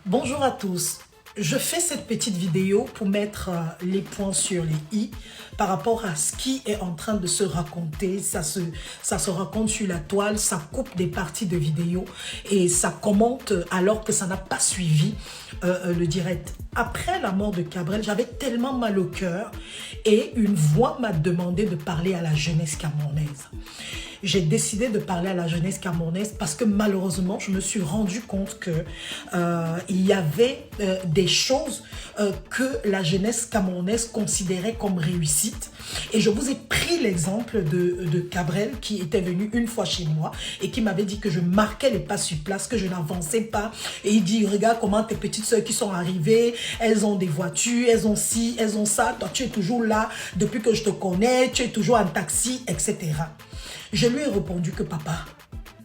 Bonjour à tous. Je fais cette petite vidéo pour mettre les points sur les i par rapport à ce qui est en train de se raconter. Ça se raconte sur la toile, ça coupe des parties de vidéo et ça commente alors que ça n'a pas suivi le direct. Après la mort de Cabrel, j'avais tellement mal au cœur et une voix m'a demandé de parler à la jeunesse camerounaise. J'ai décidé de parler à la jeunesse camerounaise parce que malheureusement, je me suis rendu compte que il y avait des choses que la jeunesse camerounaise considérait comme réussite. Et je vous ai pris l'exemple de Cabrel qui était venu une fois chez moi et qui m'avait dit que je marquais les pas sur place, que je n'avançais pas. Et il dit, regarde comment tes petites soeurs qui sont arrivées, elles ont des voitures, elles ont ci, elles ont ça. Toi, tu es toujours là depuis que je te connais, tu es toujours en taxi, etc. Je lui ai répondu que papa,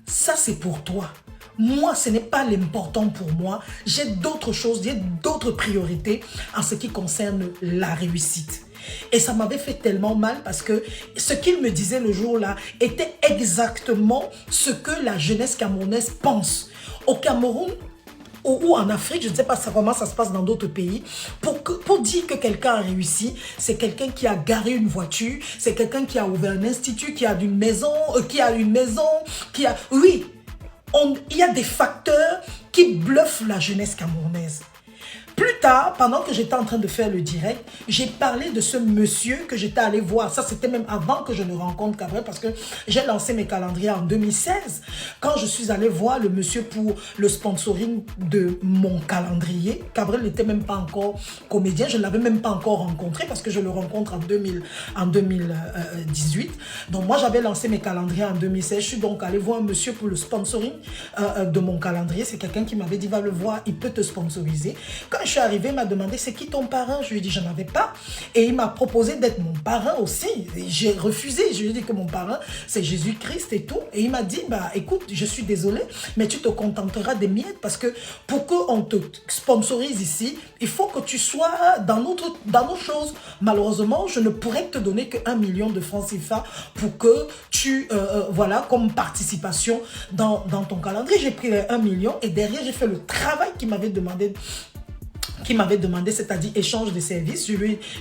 ça c'est pour toi. Moi, ce n'est pas l'important pour moi. J'ai d'autres choses, j'ai d'autres priorités en ce qui concerne la réussite. Et ça m'avait fait tellement mal parce que ce qu'il me disait le jour-là était exactement ce que la jeunesse camerounaise pense. Au Cameroun, ou en Afrique, je ne sais pas comment ça se passe dans d'autres pays, pour dire que quelqu'un a réussi, c'est quelqu'un qui a garé une voiture, c'est quelqu'un qui a ouvert un institut, qui a une maison, Oui, il y a des facteurs qui bluffent la jeunesse camerounaise. Plus tard, pendant que j'étais en train de faire le direct, j'ai parlé de ce monsieur que j'étais allé voir. Ça, c'était même avant que je ne rencontre Cabrel parce que j'ai lancé mes calendriers en 2016. Quand je suis allé voir le monsieur pour le sponsoring de mon calendrier, Cabrel n'était même pas encore comédien. Je ne l'avais même pas encore rencontré parce que je le rencontre en 2018. Donc, moi, j'avais lancé mes calendriers en 2016. Je suis donc allé voir un monsieur pour le sponsoring de mon calendrier. C'est quelqu'un qui m'avait dit, va le voir, il peut te sponsoriser. Quand je suis arrivé, il m'a demandé c'est qui ton parrain. Je lui ai dit j'en avais pas. Et il m'a proposé d'être mon parrain aussi. J'ai refusé. Je lui ai dit que mon parrain c'est Jésus-Christ et tout. Et il m'a dit bah écoute, je suis désolé, mais tu te contenteras des miettes parce que pour qu'on te sponsorise ici, il faut que tu sois dans nos choses. Malheureusement, je ne pourrais te donner que 1 million de francs CFA pour que tu, voilà, comme participation dans ton calendrier. J'ai pris les 1 million et derrière, j'ai fait le travail qu'il m'avait demandé, c'est-à-dire échange de services.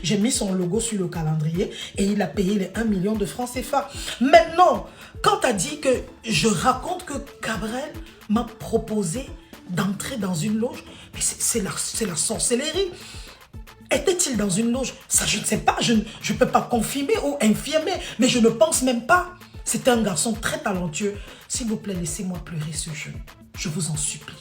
J'ai mis son logo sur le calendrier et il a payé les 1 million de francs CFA. Maintenant, quand tu as dit que je raconte que Cabrel m'a proposé d'entrer dans une loge, mais c'est la sorcellerie. Était-il dans une loge? Ça, je ne sais pas, je ne peux pas confirmer ou infirmer, mais je ne pense même pas. C'était un garçon très talentueux. S'il vous plaît, laissez-moi pleurer ce jeune. Je vous en supplie.